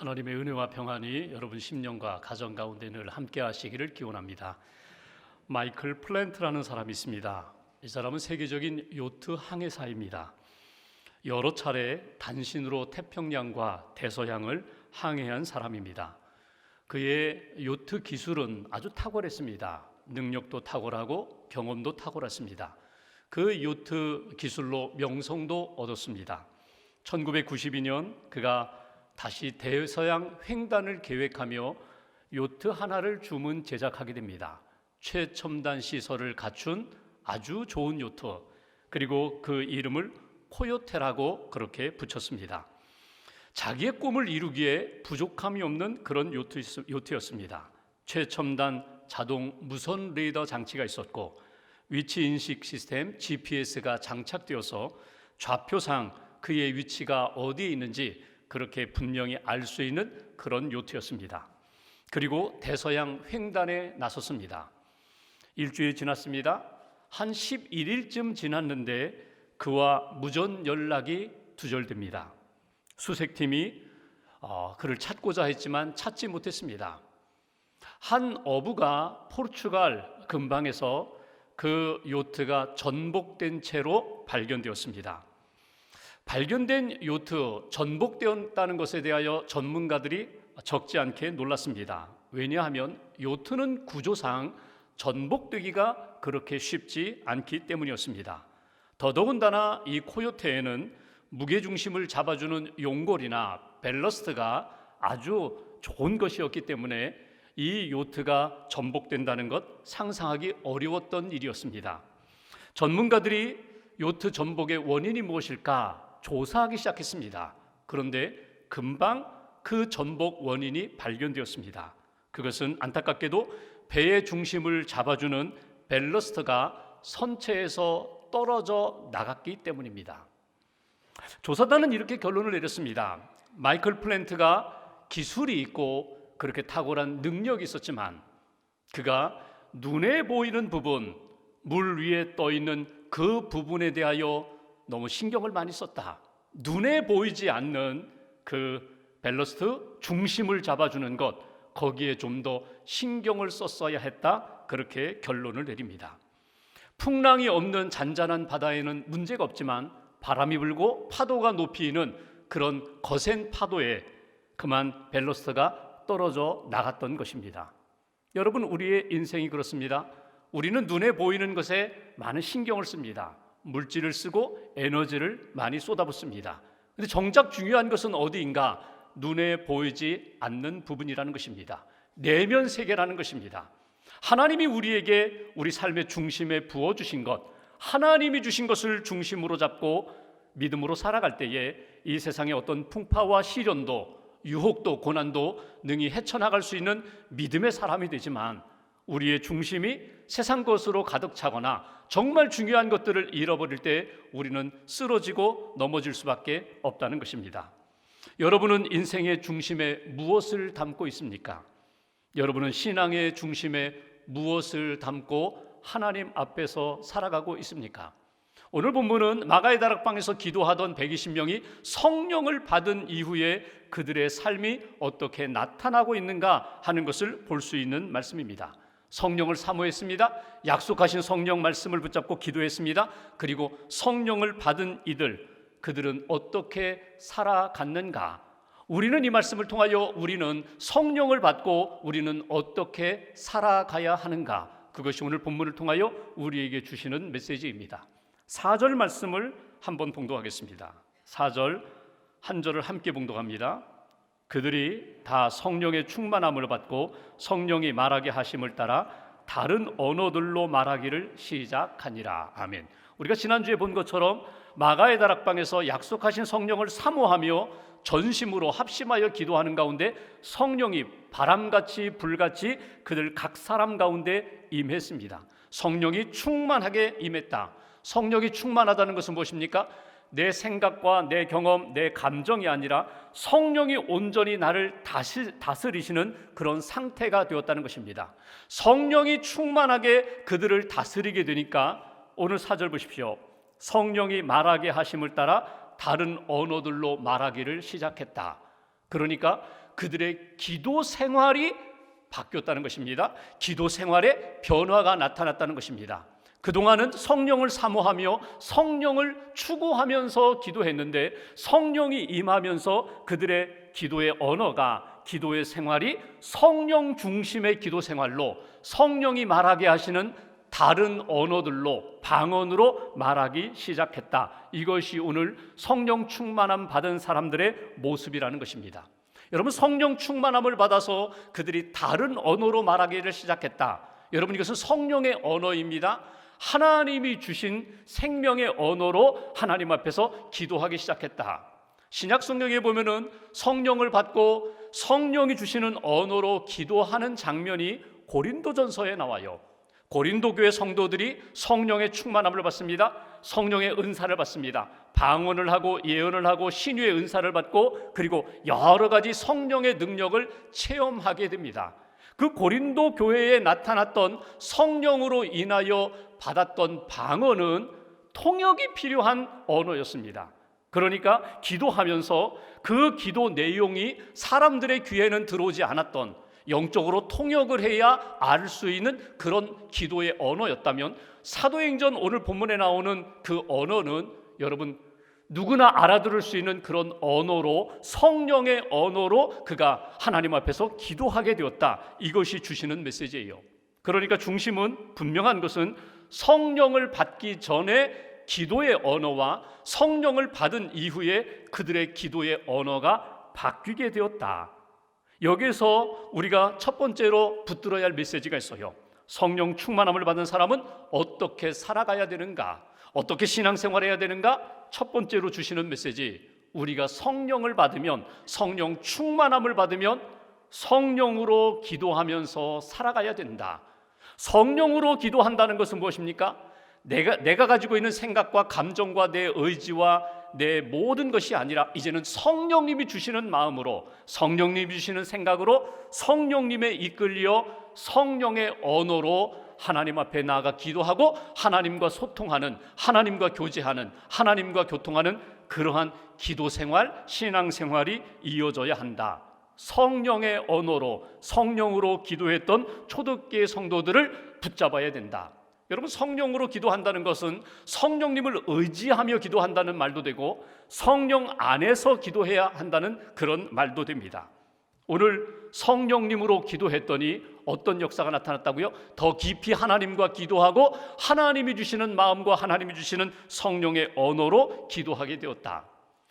하나님의 은혜와 평안이 여러분 심령과 가정 가운데 늘 함께 하시기를 기원합니다. 마이클 플랜트라는 사람이 있습니다. 이 사람은 세계적인 요트 항해사입니다. 여러 차례 단신으로 태평양과 대서양을 항해한 사람입니다. 그의 요트 기술은 아주 탁월했습니다. 능력도 탁월하고 경험도 탁월했습니다. 그 요트 기술로 명성도 얻었습니다. 1992년 그가 다시 대서양 횡단을 계획하며 요트 하나를 주문 제작하게 됩니다. 최첨단 시설을 갖춘 아주 좋은 요트, 그리고 그 이름을 코요테라고 그렇게 붙였습니다. 자기의 꿈을 이루기에 부족함이 없는 그런 요트였습니다. 최첨단 자동 무선 레이더 장치가 있었고 위치 인식 시스템 GPS가 장착되어서 좌표상 그의 위치가 어디에 있는지 그렇게 분명히 알 수 있는 그런 요트였습니다. 그리고 대서양 횡단에 나섰습니다. 일주일 지났습니다. 한 11일쯤 지났는데 그와 무전 연락이 두절됩니다. 수색팀이 그를 찾고자 했지만 찾지 못했습니다. 한 어부가 포르투갈 근방에서 그 요트가 전복된 채로 발견되었습니다. 발견된 요트, 전복되었다는 것에 대하여 전문가들이 적지 않게 놀랐습니다. 왜냐하면 요트는 구조상 전복되기가 그렇게 쉽지 않기 때문이었습니다. 더더군다나 이 코요테에는 무게중심을 잡아주는 용골이나 밸러스트가 아주 좋은 것이었기 때문에 이 요트가 전복된다는 것 상상하기 어려웠던 일이었습니다. 전문가들이 요트 전복의 원인이 무엇일까 조사하기 시작했습니다. 그런데 금방 그 전복 원인이 발견되었습니다. 그것은 안타깝게도 배의 중심을 잡아주는 밸러스트가 선체에서 떨어져 나갔기 때문입니다. 조사단은 이렇게 결론을 내렸습니다. 마이클 플랜트가 기술이 있고 그렇게 탁월한 능력이 있었지만 그가 눈에 보이는 부분, 물 위에 떠 있는 그 부분에 대하여 너무 신경을 많이 썼다. 눈에 보이지 않는 그 밸러스트 중심을 잡아주는 것, 거기에 좀 더 신경을 썼어야 했다. 그렇게 결론을 내립니다. 풍랑이 없는 잔잔한 바다에는 문제가 없지만 바람이 불고 파도가 높이는 그런 거센 파도에 그만 밸러스트가 떨어져 나갔던 것입니다. 여러분, 우리의 인생이 그렇습니다. 우리는 눈에 보이는 것에 많은 신경을 씁니다. 물질을 쓰고 에너지를 많이 쏟아붓습니다. 그런데 정작 중요한 것은 어디인가? 눈에 보이지 않는 부분이라는 것입니다. 내면 세계라는 것입니다. 하나님이 우리에게 우리 삶의 중심에 부어주신 것, 하나님이 주신 것을 중심으로 잡고 믿음으로 살아갈 때에 이 세상의 어떤 풍파와 시련도 유혹도 고난도 능히 헤쳐나갈 수 있는 믿음의 사람이 되지만 우리의 중심이 세상 것으로 가득 차거나 정말 중요한 것들을 잃어버릴 때 우리는 쓰러지고 넘어질 수밖에 없다는 것입니다. 여러분은 인생의 중심에 무엇을 담고 있습니까? 여러분은 신앙의 중심에 무엇을 담고 하나님 앞에서 살아가고 있습니까? 오늘 본문은 마가의 다락방에서 기도하던 120명이 성령을 받은 이후에 그들의 삶이 어떻게 나타나고 있는가 하는 것을 볼 수 있는 말씀입니다. 성령을 사모했습니다. 약속하신 성령 말씀을 붙잡고 기도했습니다. 그리고 성령을 받은 그들은 어떻게 살아갔는가? 우리는 이 말씀을 통하여 우리는 성령을 받고 우리는 어떻게 살아가야 하는가? 그것이 오늘 본문을 통하여 우리에게 주시는 메시지입니다. 4절 말씀을 한번 봉독하겠습니다. 4절 한 절을 함께 봉독합니다. 그들이 다 성령의 충만함을 받고 성령이 말하게 하심을 따라 다른 언어들로 말하기를 시작하니라. 아멘. 우리가 지난주에 본 것처럼 마가의 다락방에서 약속하신 성령을 사모하며 전심으로 합심하여 기도하는 가운데 성령이 바람같이 불같이 그들 각 사람 가운데 임했습니다. 성령이 충만하게 임했다. 성령이 충만하다는 것은 무엇입니까? 내 생각과 내 경험, 내 감정이 아니라 성령이 온전히 나를 다스리시는 그런 상태가 되었다는 것입니다. 성령이 충만하게 그들을 다스리게 되니까 오늘 4절 보십시오. 성령이 말하게 하심을 따라 다른 언어들로 말하기를 시작했다. 그러니까 그들의 기도 생활이 바뀌었다는 것입니다. 기도 생활에 변화가 나타났다는 것입니다. 그동안은 성령을 사모하며 성령을 추구하면서 기도했는데 성령이 임하면서 그들의 기도의 언어가, 기도의 생활이 성령 중심의 기도 생활로 성령이 말하게 하시는 다른 언어들로, 방언으로 말하기 시작했다. 이것이 오늘 성령 충만함 받은 사람들의 모습이라는 것입니다. 여러분, 성령 충만함을 받아서 그들이 다른 언어로 말하기를 시작했다. 여러분, 이것은 성령의 언어입니다. 하나님이 주신 생명의 언어로 하나님 앞에서 기도하기 시작했다. 신약 성경에 보면은 성령을 받고 성령이 주시는 언어로 기도하는 장면이 고린도전서에 나와요. 고린도 교회 성도들이 성령의 충만함을 받습니다. 성령의 은사를 받습니다. 방언을 하고 예언을 하고 신유의 은사를 받고 그리고 여러 가지 성령의 능력을 체험하게 됩니다. 그 고린도 교회에 나타났던 성령으로 인하여 받았던 방언은 통역이 필요한 언어였습니다. 그러니까 기도하면서 그 기도 내용이 사람들의 귀에는 들어오지 않았던, 영적으로 통역을 해야 알 수 있는 그런 기도의 언어였다면, 사도행전 오늘 본문에 나오는 그 언어는 여러분 누구나 알아들을 수 있는 그런 언어로, 성령의 언어로 그가 하나님 앞에서 기도하게 되었다. 이것이 주시는 메시지예요. 그러니까 중심은 분명한 것은 성령을 받기 전에 기도의 언어와 성령을 받은 이후에 그들의 기도의 언어가 바뀌게 되었다. 여기서 우리가 첫 번째로 붙들어야 할 메시지가 있어요. 성령 충만함을 받은 사람은 어떻게 살아가야 되는가? 어떻게 신앙생활해야 되는가? 첫 번째로 주시는 메시지, 우리가 성령을 받으면, 성령 충만함을 받으면 성령으로 기도하면서 살아가야 된다. 성령으로 기도한다는 것은 무엇입니까? 내가 가지고 있는 생각과 감정과 내 의지와 내 모든 것이 아니라 이제는 성령님이 주시는 마음으로, 성령님이 주시는 생각으로, 성령님에 이끌려 성령의 언어로 하나님 앞에 나아가 기도하고 하나님과 소통하는, 하나님과 교제하는, 하나님과 교통하는 그러한 기도 생활, 신앙 생활이 이어져야 한다. 성령의 언어로, 성령으로 기도했던 초대교회 성도들을 붙잡아야 된다. 여러분, 성령으로 기도한다는 것은 성령님을 의지하며 기도한다는 말도 되고 성령 안에서 기도해야 한다는 그런 말도 됩니다. 오늘 성령님으로 기도했더니 어떤 역사가 나타났다고요? 더 깊이 하나님과 기도하고 하나님이 주시는 마음과 하나님이 주시는 성령의 언어로 기도하게 되었다.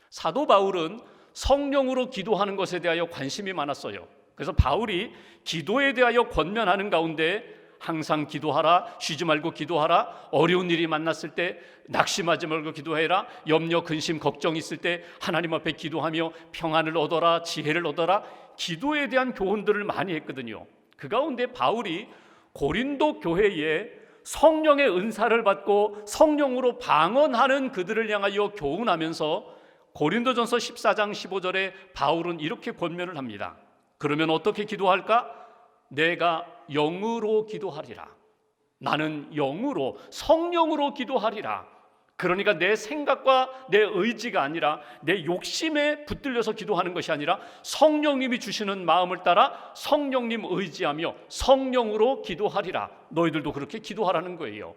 사도 바울은 성령으로 기도하는 것에 대하여 관심이 많았어요. 그래서 바울이 기도에 대하여 권면하는 가운데 항상 기도하라, 쉬지 말고 기도하라, 어려운 일이 만났을 때 낙심하지 말고 기도해라, 염려, 근심, 걱정 있을 때 하나님 앞에 기도하며 평안을 얻어라, 지혜를 얻어라, 기도에 대한 교훈들을 많이 했거든요. 그 가운데 바울이 고린도 교회에 성령의 은사를 받고 성령으로 방언하는 그들을 향하여 교훈하면서 고린도전서 14장 15절에 바울은 이렇게 권면을 합니다. 그러면 어떻게 기도할까? 내가 영으로 기도하리라. 나는 영으로, 성령으로 기도하리라. 그러니까 내 생각과 내 의지가 아니라 내 욕심에 붙들려서 기도하는 것이 아니라 성령님이 주시는 마음을 따라 성령님 의지하며 성령으로 기도하리라. 너희들도 그렇게 기도하라는 거예요.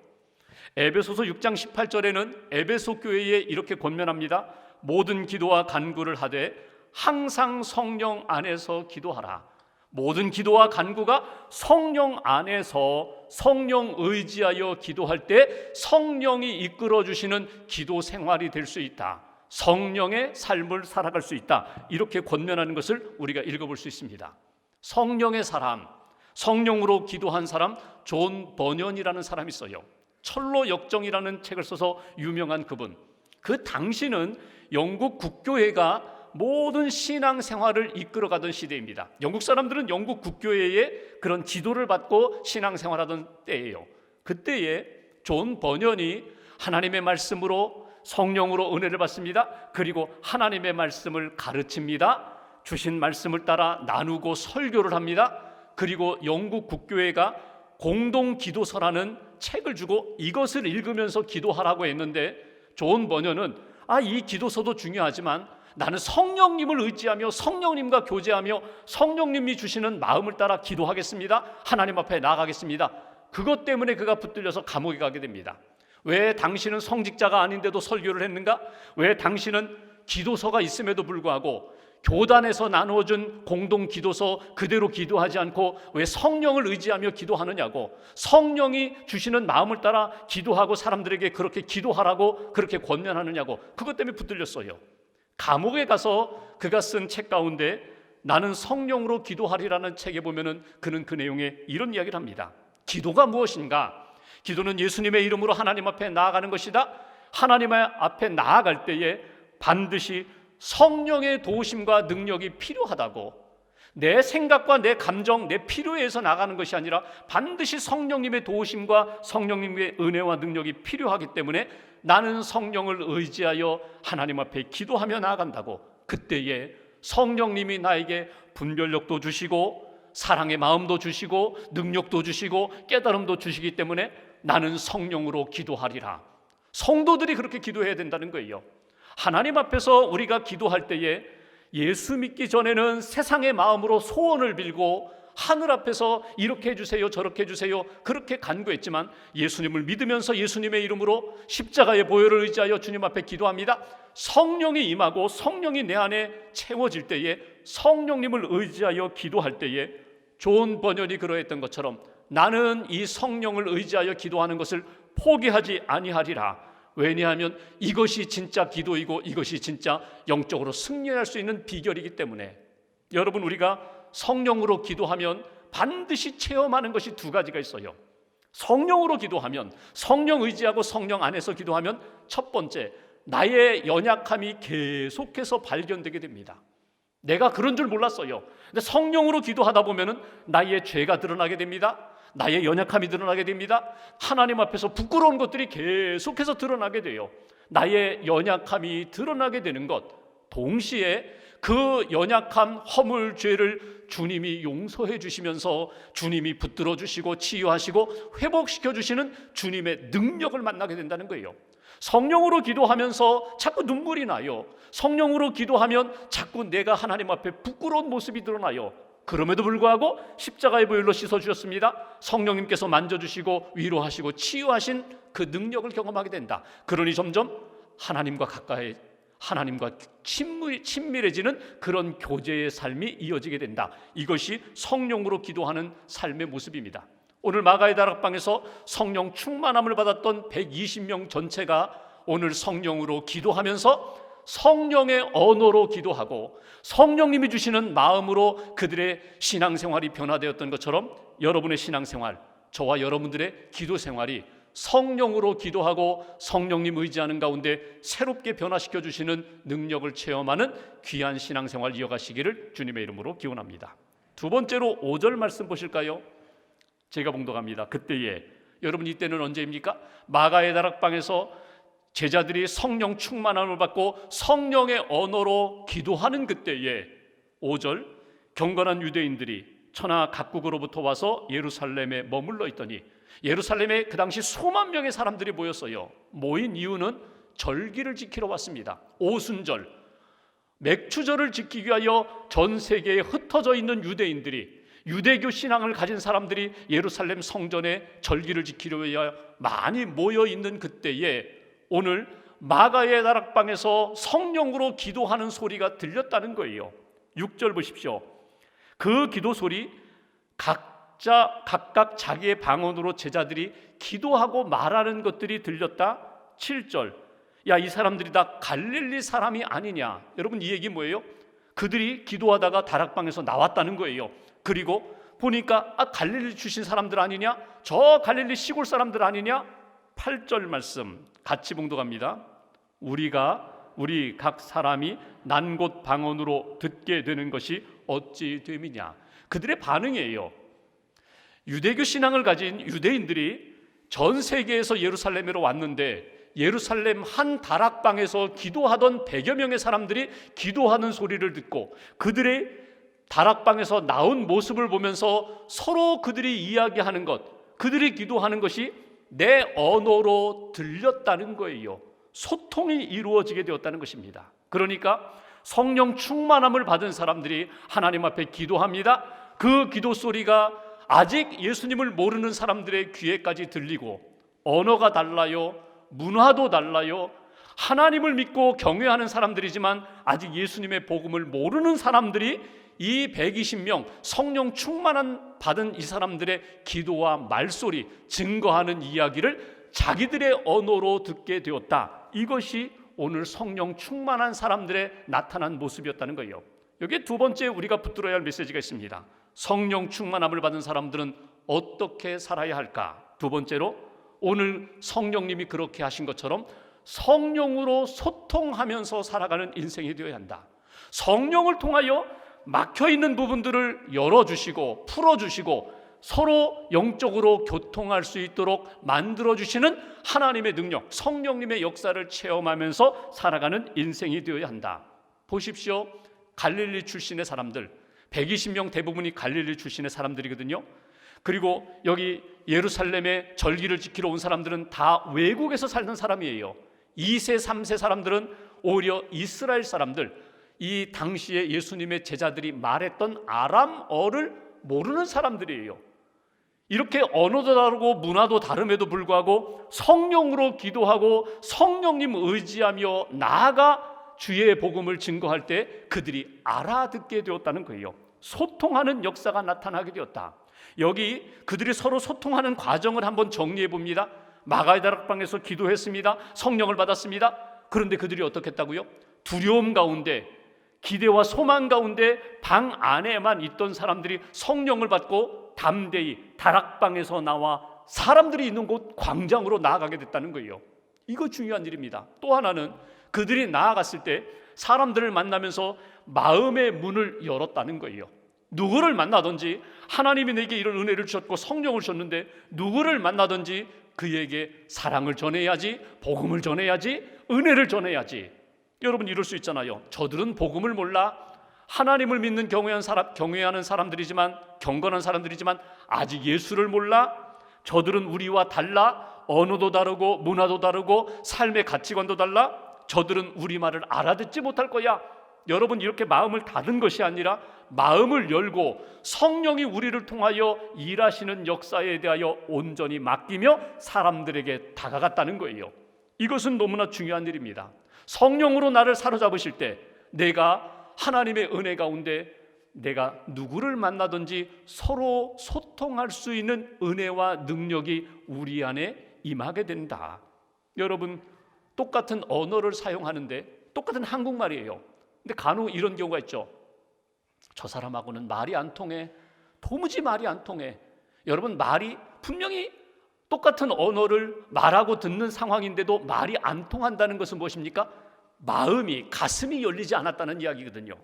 에베소서 6장 18절에는 에베소 교회에 이렇게 권면합니다. 모든 기도와 간구를 하되 항상 성령 안에서 기도하라. 모든 기도와 간구가 성령 안에서 성령 의지하여 기도할 때 성령이 이끌어 주시는 기도 생활이 될 수 있다. 성령의 삶을 살아갈 수 있다. 이렇게 권면하는 것을 우리가 읽어볼 수 있습니다. 성령의 사람, 성령으로 기도한 사람, 존 버년이라는 사람이 있어요. 철로 역정이라는 책을 써서 유명한 그분. 그 당시는 영국 국교회가 모든 신앙생활을 이끌어가던 시대입니다. 영국 사람들은 영국 국교회의 그런 지도를 받고 신앙생활하던 때예요. 그때에 존 버년이 하나님의 말씀으로 성령으로 은혜를 받습니다. 그리고 하나님의 말씀을 가르칩니다. 주신 말씀을 따라 나누고 설교를 합니다. 그리고 영국 국교회가 공동 기도서라는 책을 주고 이것을 읽으면서 기도하라고 했는데 존 버년은 이 기도서도 중요하지만 나는 성령님을 의지하며 성령님과 교제하며 성령님이 주시는 마음을 따라 기도하겠습니다. 하나님 앞에 나아가겠습니다. 그것 때문에 그가 붙들려서 감옥에 가게 됩니다. 왜 당신은 성직자가 아닌데도 설교를 했는가? 왜 당신은 기도서가 있음에도 불구하고 교단에서 나누어준 공동 기도서 그대로 기도하지 않고 왜 성령을 의지하며 기도하느냐고, 성령이 주시는 마음을 따라 기도하고 사람들에게 그렇게 기도하라고 그렇게 권면하느냐고, 그것 때문에 붙들렸어요. 감옥에 가서 그가 쓴 책 가운데 나는 성령으로 기도하리라는 책에 보면은 그는 그 내용에 이런 이야기를 합니다. 기도가 무엇인가? 기도는 예수님의 이름으로 하나님 앞에 나아가는 것이다. 하나님 앞에 나아갈 때에 반드시 성령의 도우심과 능력이 필요하다고, 내 생각과 내 감정, 내 필요에 의해서 나가는 것이 아니라 반드시 성령님의 도우심과 성령님의 은혜와 능력이 필요하기 때문에 나는 성령을 의지하여 하나님 앞에 기도하며 나아간다고. 그때에 성령님이 나에게 분별력도 주시고 사랑의 마음도 주시고 능력도 주시고 깨달음도 주시기 때문에 나는 성령으로 기도하리라. 성도들이 그렇게 기도해야 된다는 거예요. 하나님 앞에서 우리가 기도할 때에 예수 믿기 전에는 세상의 마음으로 소원을 빌고 하늘 앞에서 이렇게 해주세요 저렇게 해주세요 그렇게 간구했지만, 예수님을 믿으면서 예수님의 이름으로 십자가의 보혈을 의지하여 주님 앞에 기도합니다. 성령이 임하고 성령이 내 안에 채워질 때에, 성령님을 의지하여 기도할 때에 존 버년이 그러했던 것처럼 나는 이 성령을 의지하여 기도하는 것을 포기하지 아니하리라. 왜냐하면 이것이 진짜 기도이고 이것이 진짜 영적으로 승리할 수 있는 비결이기 때문에. 여러분, 우리가 성령으로 기도하면 반드시 체험하는 것이 두 가지가 있어요. 성령으로 기도하면, 성령 의지하고 성령 안에서 기도하면 첫 번째, 나의 연약함이 계속해서 발견되게 됩니다. 내가 그런 줄 몰랐어요. 근데 성령으로 기도하다 보면은 나의 죄가 드러나게 됩니다. 나의 연약함이 드러나게 됩니다. 하나님 앞에서 부끄러운 것들이 계속해서 드러나게 돼요. 나의 연약함이 드러나게 되는 것, 동시에 그 연약함, 허물, 죄를 주님이 용서해 주시면서 주님이 붙들어 주시고 치유하시고 회복시켜 주시는 주님의 능력을 만나게 된다는 거예요. 성령으로 기도하면서 자꾸 눈물이 나요. 성령으로 기도하면 자꾸 내가 하나님 앞에 부끄러운 모습이 드러나요. 그럼에도 불구하고 십자가의 보혈로 씻어주셨습니다. 성령님께서 만져주시고 위로하시고 치유하신 그 능력을 경험하게 된다. 그러니 점점 하나님과 가까이, 하나님과 친밀해지는 그런 교제의 삶이 이어지게 된다. 이것이 성령으로 기도하는 삶의 모습입니다. 오늘 마가의 다락방에서 성령 충만함을 받았던 120명 전체가 오늘 성령으로 기도하면서 성령의 언어로 기도하고 성령님이 주시는 마음으로 그들의 신앙생활이 변화되었던 것처럼 여러분의 신앙생활, 저와 여러분들의 기도생활이 성령으로 기도하고 성령님 의지하는 가운데 새롭게 변화시켜 주시는 능력을 체험하는 귀한 신앙생활 이어가시기를 주님의 이름으로 기원합니다. 두 번째로 5절 말씀 보실까요? 제가 봉독합니다. 그때에, 여러분 이때는 언제입니까? 마가의 다락방에서 제자들이 성령 충만함을 받고 성령의 언어로 기도하는 그때에 5절, 경건한 유대인들이 천하 각국으로부터 와서 예루살렘에 머물러 있더니, 예루살렘에 그 당시 수만 명의 사람들이 모였어요. 모인 이유는 절기를 지키러 왔습니다. 오순절, 맥추절을 지키기 위하여 전 세계에 흩어져 있는 유대인들이, 유대교 신앙을 가진 사람들이 예루살렘 성전에 절기를 지키려 위하여 많이 모여 있는 그때에 오늘 마가의 다락방에서 성령으로 기도하는 소리가 들렸다는 거예요. 6절 보십시오. 그 기도 소리, 각각 자기의 방언으로 제자들이 기도하고 말하는 것들이 들렸다. 7절, 야, 이 사람들이 다 갈릴리 사람이 아니냐? 여러분, 이 얘기 뭐예요? 그들이 기도하다가 다락방에서 나왔다는 거예요. 그리고 보니까 갈릴리 출신 사람들 아니냐? 저 갈릴리 시골 사람들 아니냐? 8절 말씀 같이 봉독합니다. 우리 각 사람이 난 곳 방언으로 듣게 되는 것이 어찌 됨이냐? 그들의 반응이에요. 유대교 신앙을 가진 유대인들이 전 세계에서 예루살렘으로 왔는데 예루살렘 한 다락방에서 기도하던 100여 명의 사람들이 기도하는 소리를 듣고 그들의 다락방에서 나온 모습을 보면서 서로 그들이 이야기하는 것, 그들이 기도하는 것이 내 언어로 들렸다는 거예요. 소통이 이루어지게 되었다는 것입니다. 그러니까 성령 충만함을 받은 사람들이 하나님 앞에 기도합니다. 그 기도 소리가 아직 예수님을 모르는 사람들의 귀에까지 들리고, 언어가 달라요, 문화도 달라요, 하나님을 믿고 경외하는 사람들이지만 아직 예수님의 복음을 모르는 사람들이 이 120명 성령 충만한 받은 이 사람들의 기도와 말소리, 증거하는 이야기를 자기들의 언어로 듣게 되었다. 이것이 오늘 성령 충만한 사람들의 나타난 모습이었다는 거예요. 여기에 두 번째 우리가 붙들어야 할 메시지가 있습니다. 성령 충만함을 받은 사람들은 어떻게 살아야 할까? 두 번째로, 오늘 성령님이 그렇게 하신 것처럼 성령으로 소통하면서 살아가는 인생이 되어야 한다. 성령을 통하여 막혀있는 부분들을 열어주시고 풀어주시고 서로 영적으로 교통할 수 있도록 만들어주시는 하나님의 능력, 성령님의 역사를 체험하면서 살아가는 인생이 되어야 한다. 보십시오. 갈릴리 출신의 사람들, 120명 대부분이 갈릴리 출신의 사람들이거든요. 그리고 여기 예루살렘에 절기를 지키러 온 사람들은 다 외국에서 살던 사람이에요. 2세, 3세 사람들은 오히려 이스라엘 사람들, 이 당시에 예수님의 제자들이 말했던 아람어를 모르는 사람들이에요. 이렇게 언어도 다르고 문화도 다름에도 불구하고 성령으로 기도하고 성령님 의지하며 나아가 주의 복음을 증거할 때 그들이 알아듣게 되었다는 거예요. 소통하는 역사가 나타나게 되었다. 여기 그들이 서로 소통하는 과정을 한번 정리해 봅니다. 마가의 다락방에서 기도했습니다. 성령을 받았습니다. 그런데 그들이 어떻게 했다고요? 두려움 가운데, 기대와 소망 가운데 방 안에만 있던 사람들이 성령을 받고 담대히 다락방에서 나와 사람들이 있는 곳 광장으로 나아가게 됐다는 거예요. 이거 중요한 일입니다. 또 하나는 그들이 나아갔을 때 사람들을 만나면서 마음의 문을 열었다는 거예요. 누구를 만나든지 하나님이 내게 이런 은혜를 주셨고 성령을 주셨는데 누구를 만나든지 그에게 사랑을 전해야지, 복음을 전해야지, 은혜를 전해야지. 여러분 이럴 수 있잖아요. 저들은 복음을 몰라, 하나님을 믿는 경외하는 사람들이지만, 경건한 사람들이지만 아직 예수를 몰라. 저들은 우리와 달라, 언어도 다르고 문화도 다르고 삶의 가치관도 달라. 저들은 우리 말을 알아듣지 못할 거야. 여러분 이렇게 마음을 닫은 것이 아니라 마음을 열고 성령이 우리를 통하여 일하시는 역사에 대하여 온전히 맡기며 사람들에게 다가갔다는 거예요. 이것은 너무나 중요한 일입니다. 성령으로 나를 사로잡으실 때 내가 하나님의 은혜 가운데 내가 누구를 만나든지 서로 소통할 수 있는 은혜와 능력이 우리 안에 임하게 된다. 여러분 똑같은 언어를 사용하는데 똑같은 한국말이에요. 근데 간혹 이런 경우가 있죠. 저 사람하고는 말이 안 통해. 도무지 말이 안 통해. 여러분 말이 분명히 똑같은 언어를 말하고 듣는 상황인데도 말이 안 통한다는 것은 무엇입니까? 마음이, 가슴이 열리지 않았다는 이야기거든요.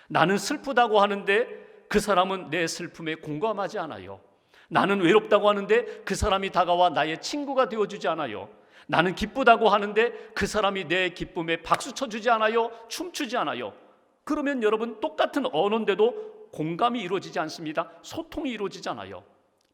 나는 슬프다고 하는데 그 사람은 내 슬픔에 공감하지 않아요. 나는 외롭다고 하는데 그 사람이 다가와 나의 친구가 되어주지 않아요. 나는 기쁘다고 하는데 그 사람이 내 기쁨에 박수 쳐주지 않아요. 춤추지 않아요. 그러면 여러분 똑같은 언어인데도 공감이 이루어지지 않습니다. 소통이 이루어지지 않아요.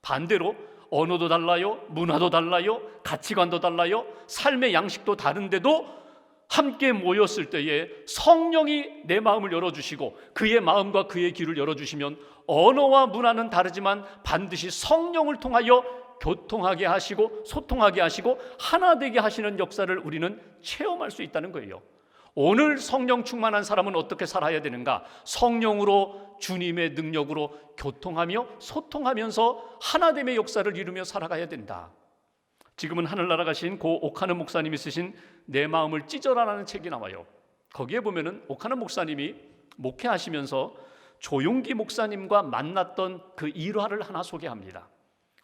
반대로 언어도 달라요, 문화도 달라요, 가치관도 달라요, 삶의 양식도 다른데도 함께 모였을 때에 성령이 내 마음을 열어주시고 그의 마음과 그의 귀를 열어주시면 언어와 문화는 다르지만 반드시 성령을 통하여 교통하게 하시고 소통하게 하시고 하나 되게 하시는 역사를 우리는 체험할 수 있다는 거예요. 오늘 성령 충만한 사람은 어떻게 살아야 되는가? 성령으로 주님의 능력으로 교통하며 소통하면서 하나됨의 역사를 이루며 살아가야 된다. 지금은 하늘나라 가신 고 오카는 목사님이 쓰신 내 마음을 찢어라라는 책이 나와요. 거기에 보면은 오카는 목사님이 목회하시면서 조용기 목사님과 만났던 그 일화를 하나 소개합니다.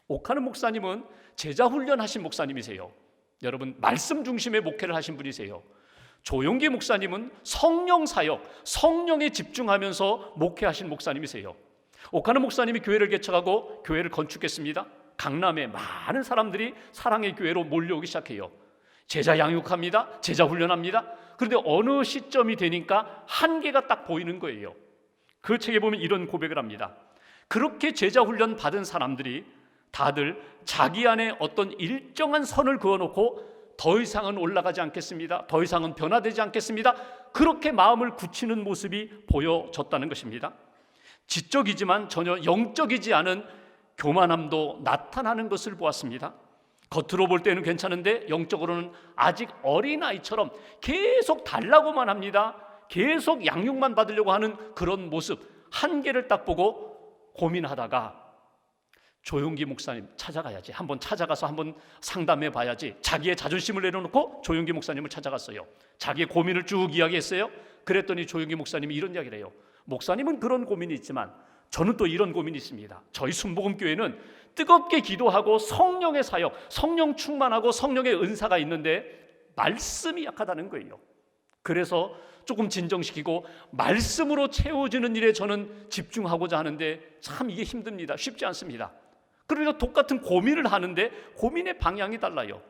오카는 목사님은 제자 훈련하신 목사님이세요. 여러분 말씀 중심의 목회를 하신 분이세요. 조용기 목사님은 성령 사역, 성령에 집중하면서 목회하신 목사님이세요. 오카는 목사님이 교회를 개척하고 교회를 건축했습니다. 강남에 많은 사람들이 사랑의 교회로 몰려오기 시작해요. 제자 양육합니다. 제자 훈련합니다. 그런데 어느 시점이 되니까 한계가 딱 보이는 거예요. 그 책에 보면 이런 고백을 합니다. 그렇게 제자 훈련 받은 사람들이 다들 자기 안에 어떤 일정한 선을 그어놓고 더 이상은 올라가지 않겠습니다. 더 이상은 변화되지 않겠습니다. 그렇게 마음을 굳히는 모습이 보여졌다는 것입니다. 지적이지만 전혀 영적이지 않은 교만함도 나타나는 것을 보았습니다. 겉으로 볼 때는 괜찮은데 영적으로는 아직 어린아이처럼 계속 달라고만 합니다. 계속 양육만 받으려고 하는 그런 모습, 한계를 딱 보고 고민하다가 조용기 목사님 찾아가야지, 한번 찾아가서 한번 상담해 봐야지, 자기의 자존심을 내려놓고 조용기 목사님을 찾아갔어요. 자기의 고민을 쭉 이야기했어요. 그랬더니 조용기 목사님이 이런 이야기를 해요. 목사님은 그런 고민이 있지만 저는 또 이런 고민이 있습니다. 저희 순복음교회는 뜨겁게 기도하고 성령의 사역, 성령 충만하고 성령의 은사가 있는데 말씀이 약하다는 거예요. 그래서 조금 진정시키고 말씀으로 채워지는 일에 저는 집중하고자 하는데 참 이게 힘듭니다. 쉽지 않습니다. 그러니까 똑같은 고민을 하는데 고민의 방향이 달라요.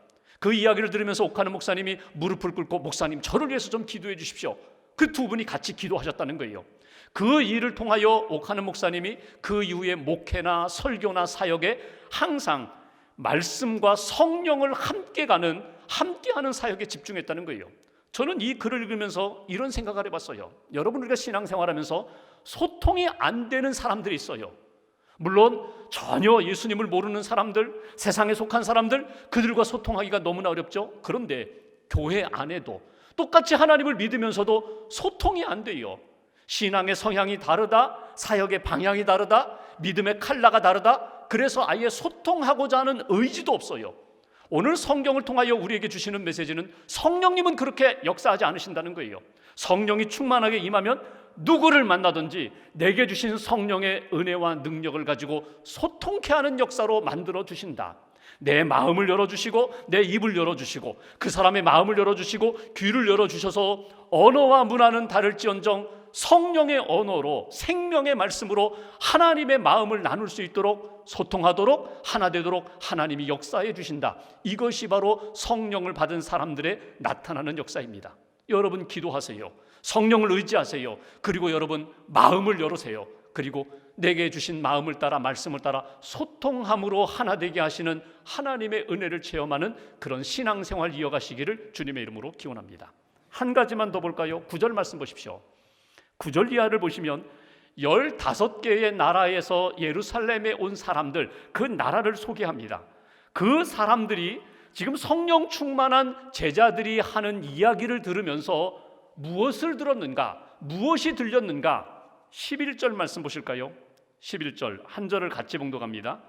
그 이야기를 들으면서 옥하는 목사님이 무릎을 꿇고 목사님 저를 위해서 좀 기도해 주십시오. 그 두 분이 같이 기도하셨다는 거예요. 그 일을 통하여 옥하는 목사님이 그 이후에 목회나 설교나 사역에 항상 말씀과 성령을 함께하는 사역에 집중했다는 거예요. 저는 이 글을 읽으면서 이런 생각을 해봤어요. 여러분, 우리가 신앙생활하면서 소통이 안 되는 사람들이 있어요. 물론 전혀 예수님을 모르는 사람들, 세상에 속한 사람들, 그들과 소통하기가 너무나 어렵죠. 그런데 교회 안에도 똑같이 하나님을 믿으면서도 소통이 안 돼요. 신앙의 성향이 다르다, 사역의 방향이 다르다, 믿음의 컬러가 다르다. 그래서 아예 소통하고자 하는 의지도 없어요. 오늘 성경을 통하여 우리에게 주시는 메시지는 성령님은 그렇게 역사하지 않으신다는 거예요. 성령이 충만하게 임하면 누구를 만나든지 내게 주신 성령의 은혜와 능력을 가지고 소통케 하는 역사로 만들어 주신다. 내 마음을 열어주시고 내 입을 열어주시고 그 사람의 마음을 열어주시고 귀를 열어주셔서 언어와 문화는 다를지언정 성령의 언어로, 생명의 말씀으로 하나님의 마음을 나눌 수 있도록, 소통하도록, 하나 되도록 하나님이 역사해 주신다. 이것이 바로 성령을 받은 사람들의 나타나는 역사입니다. 여러분 기도하세요. 성령을 의지하세요. 그리고 여러분 마음을 열으세요. 그리고 내게 주신 마음을 따라, 말씀을 따라 소통함으로 하나 되게 하시는 하나님의 은혜를 체험하는 그런 신앙생활 이어가시기를 주님의 이름으로 기원합니다. 한 가지만 더 볼까요? 9절 말씀 보십시오. 9절 이하를 보시면 15개의 나라에서 예루살렘에 온 사람들, 그 나라를 소개합니다. 그 사람들이 지금 성령 충만한 제자들이 하는 이야기를 들으면서 무엇을 들었는가, 무엇이 들렸는가? 11절 말씀 보실까요? 11절 한 절을 같이 봉독합니다.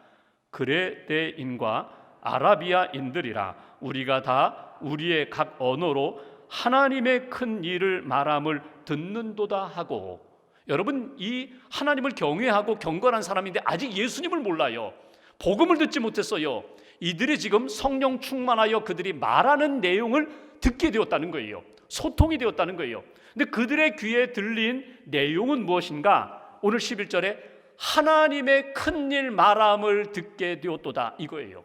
그레데인과 아라비아인들이라 우리가 다 우리의 각 언어로 하나님의 큰 일을 말함을 듣는도다 하고, 여러분 이 하나님을 경외하고 경건한 사람인데 아직 예수님을 몰라요. 복음을 듣지 못했어요. 이들이 지금 성령 충만하여 그들이 말하는 내용을 듣게 되었다는 거예요. 소통이 되었다는 거예요. 근데 그들의 귀에 들린 내용은 무엇인가? 오늘 11절에 하나님의 큰일 말함을 듣게 되었도다 이거예요.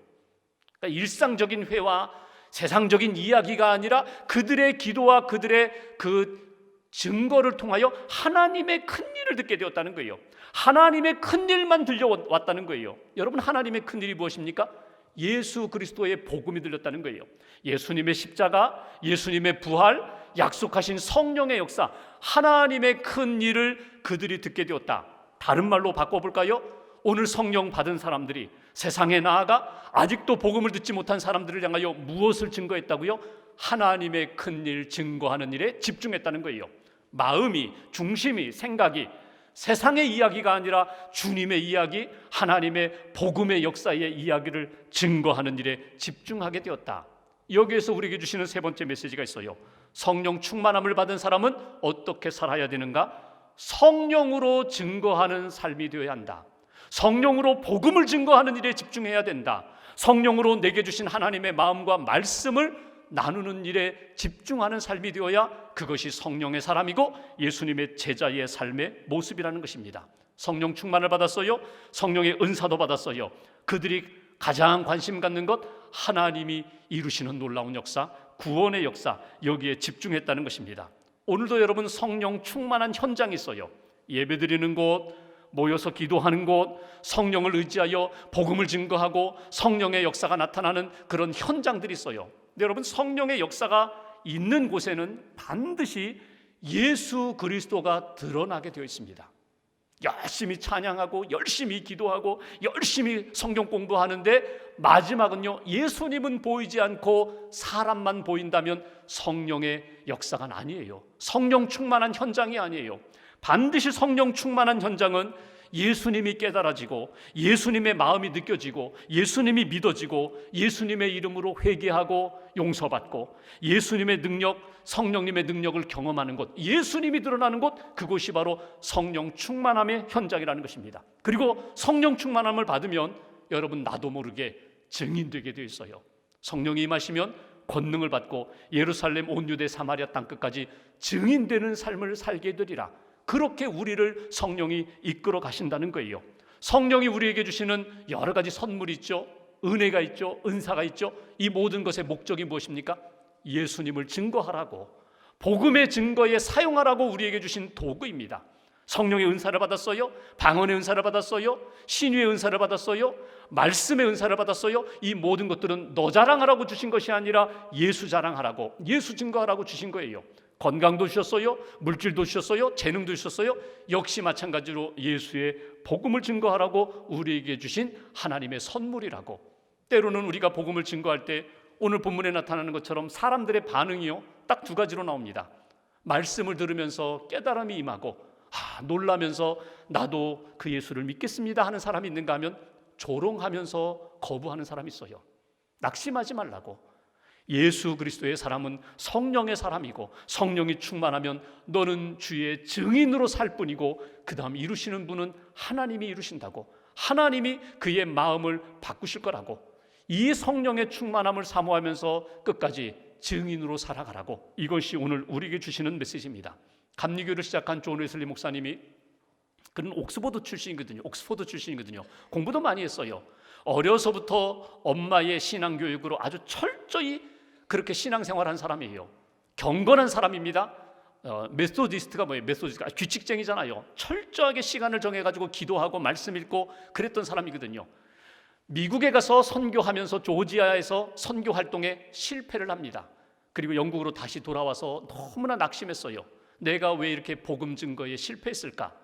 그러니까 일상적인 회화, 세상적인 이야기가 아니라 그들의 기도와 그들의 그 증거를 통하여 하나님의 큰일을 듣게 되었다는 거예요. 하나님의 큰일만 들려왔다는 거예요. 여러분 하나님의 큰일이 무엇입니까? 예수 그리스도의 복음이 들렸다는 거예요. 예수님의 십자가, 예수님의 부활, 약속하신 성령의 역사, 하나님의 큰일을 그들이 듣게 되었다. 다른 말로 바꿔볼까요? 오늘 성령 받은 사람들이 세상에 나아가 아직도 복음을 듣지 못한 사람들을 향하여 무엇을 증거했다고요? 하나님의 큰일 증거하는 일에 집중했다는 거예요. 마음이, 중심이, 생각이 세상의 이야기가 아니라 주님의 이야기, 하나님의 복음의 역사의 이야기를 증거하는 일에 집중하게 되었다. 여기에서 우리에게 주시는 세 번째 메시지가 있어요. 성령 충만함을 받은 사람은 어떻게 살아야 되는가? 성령으로 증거하는 삶이 되어야 한다. 성령으로 복음을 증거하는 일에 집중해야 된다. 성령으로 내게 주신 하나님의 마음과 말씀을 나누는 일에 집중하는 삶이 되어야 그것이 성령의 사람이고 예수님의 제자의 삶의 모습이라는 것입니다. 성령 충만을 받았어요. 성령의 은사도 받았어요. 그들이 가장 관심 갖는 것, 하나님이 이루시는 놀라운 역사, 구원의 역사, 여기에 집중했다는 것입니다. 오늘도 여러분 성령 충만한 현장이 있어요. 예배드리는 곳, 모여서 기도하는 곳, 성령을 의지하여 복음을 증거하고 성령의 역사가 나타나는 그런 현장들이 있어요. 근데 여러분, 성령의 역사가 있는 곳에는 반드시 예수 그리스도가 드러나게 되어 있습니다. 열심히 찬양하고 열심히 기도하고 열심히 성경 공부하는데 마지막은요, 예수님은 보이지 않고 사람만 보인다면 성령의 역사가 아니에요. 성령 충만한 현장이 아니에요. 반드시 성령 충만한 현장은 예수님이 깨달아지고 예수님의 마음이 느껴지고 예수님이 믿어지고 예수님의 이름으로 회개하고 용서받고 예수님의 능력, 성령님의 능력을 경험하는 곳, 예수님이 드러나는 곳, 그곳이 바로 성령 충만함의 현장이라는 것입니다. 그리고 성령 충만함을 받으면 여러분, 나도 모르게 증인되게 되어 있어요. 성령이 임하시면 권능을 받고 예루살렘 온 유대 사마리아 땅끝까지 증인되는 삶을 살게 되리라. 그렇게 우리를 성령이 이끌어 가신다는 거예요. 성령이 우리에게 주시는 여러 가지 선물이 있죠. 은혜가 있죠. 은사가 있죠. 이 모든 것의 목적이 무엇입니까? 예수님을 증거하라고, 복음의 증거에 사용하라고 우리에게 주신 도구입니다. 성령의 은사를 받았어요. 방언의 은사를 받았어요. 신유의 은사를 받았어요. 말씀의 은사를 받았어요. 이 모든 것들은 너 자랑하라고 주신 것이 아니라 예수 자랑하라고, 예수 증거하라고 주신 거예요. 건강도 주셨어요. 물질도 주셨어요. 재능도 주셨어요. 역시 마찬가지로 예수의 복음을 증거하라고 우리에게 주신 하나님의 선물이라고. 때로는 우리가 복음을 증거할 때 오늘 본문에 나타나는 것처럼 사람들의 반응이요, 딱 두 가지로 나옵니다. 말씀을 들으면서 깨달음이 임하고 놀라면서 나도 그 예수를 믿겠습니다 하는 사람이 있는가 하면 조롱하면서 거부하는 사람이 있어요. 낙심하지 말라고. 예수 그리스도의 사람은 성령의 사람이고 성령이 충만하면 너는 주의 증인으로 살 뿐이고 그 다음 이루시는 분은 하나님이 이루신다고. 하나님이 그의 마음을 바꾸실 거라고. 이 성령의 충만함을 사모하면서 끝까지 증인으로 살아가라고. 이것이 오늘 우리에게 주시는 메시지입니다. 감리교를 시작한 존 웨슬리 목사님이, 그는 옥스포드 출신이거든요. 공부도 많이 했어요. 어려서부터 엄마의 신앙교육으로 아주 철저히 그렇게 신앙생활한 사람이에요. 경건한 사람입니다. 메소디스트가 뭐예요? 메소디스트가 규칙쟁이잖아요. 철저하게 시간을 정해가지고 기도하고 말씀 읽고 그랬던 사람이거든요. 미국에 가서 선교하면서 조지아에서 선교 활동에 실패를 합니다. 그리고 영국으로 다시 돌아와서 너무나 낙심했어요. 내가 왜 이렇게 복음 증거에 실패했을까?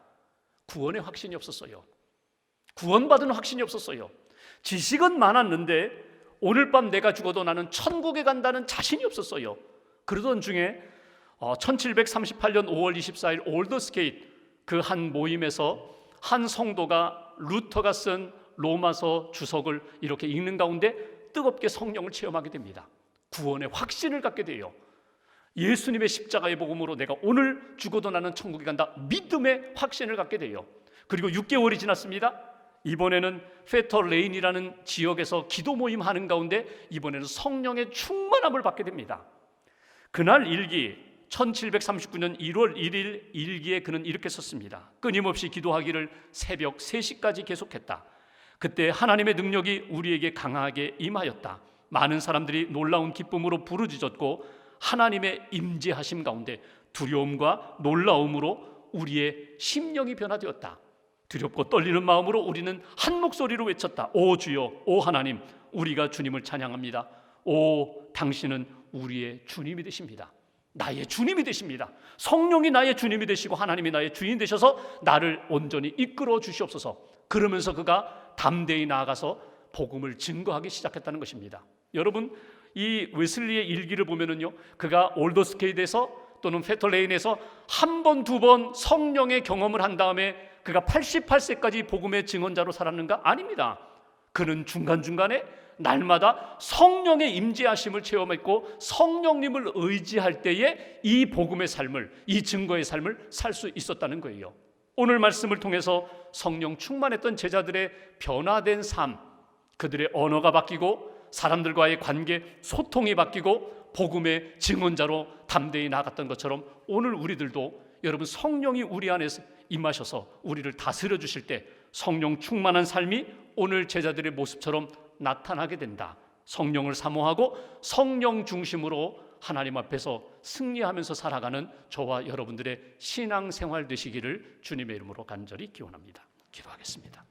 구원의 확신이 없었어요. 구원받은 확신이 없었어요. 지식은 많았는데 오늘 밤 내가 죽어도 나는 천국에 간다는 자신이 없었어요. 그러던 중에 1738년 5월 24일 올더스게이트 그 한 모임에서 한 성도가 루터가 쓴 로마서 주석을 이렇게 읽는 가운데 뜨겁게 성령을 체험하게 됩니다. 구원의 확신을 갖게 돼요. 예수님의 십자가의 복음으로 내가 오늘 죽어도 나는 천국에 간다, 믿음의 확신을 갖게 돼요. 그리고 6개월이 지났습니다. 이번에는 페터레인이라는 지역에서 기도 모임 하는 가운데 이번에는 성령의 충만함을 받게 됩니다. 그날 일기 1739년 1월 1일 일기에 그는 이렇게 썼습니다. 끊임없이 기도하기를 새벽 3시까지 계속했다. 그때 하나님의 능력이 우리에게 강하게 임하였다. 많은 사람들이 놀라운 기쁨으로 부르짖었고 하나님의 임재하심 가운데 두려움과 놀라움으로 우리의 심령이 변화되었다. 두렵고 떨리는 마음으로 우리는 한 목소리로 외쳤다. 오 주여, 오 하나님, 우리가 주님을 찬양합니다. 오, 당신은 우리의 주님이 되십니다. 나의 주님이 되십니다. 성령이 나의 주님이 되시고 하나님이 나의 주인 되셔서 나를 온전히 이끌어 주시옵소서. 그러면서 그가 담대히 나아가서 복음을 증거하기 시작했다는 것입니다. 여러분, 이 웨슬리의 일기를 보면은요, 그가 올더스케이드에서 또는 페터레인에서 한 번, 두 번 성령의 경험을 한 다음에 그가 88세까지 복음의 증언자로 살았는가? 아닙니다. 그는 중간중간에 날마다 성령의 임재하심을 체험했고 성령님을 의지할 때에 이 복음의 삶을, 이 증거의 삶을 살 수 있었다는 거예요. 오늘 말씀을 통해서 성령 충만했던 제자들의 변화된 삶, 그들의 언어가 바뀌고 사람들과의 관계, 소통이 바뀌고 복음의 증언자로 담대히 나아갔던 것처럼 오늘 우리들도 여러분 성령이 우리 안에서 임하셔서 우리를 다스려 주실 때 성령 충만한 삶이 오늘 제자들의 모습처럼 나타나게 된다. 성령을 사모하고 성령 중심으로 하나님 앞에서 승리하면서 살아가는 저와 여러분들의 신앙생활 되시기를 주님의 이름으로 간절히 기원합니다. 기도하겠습니다.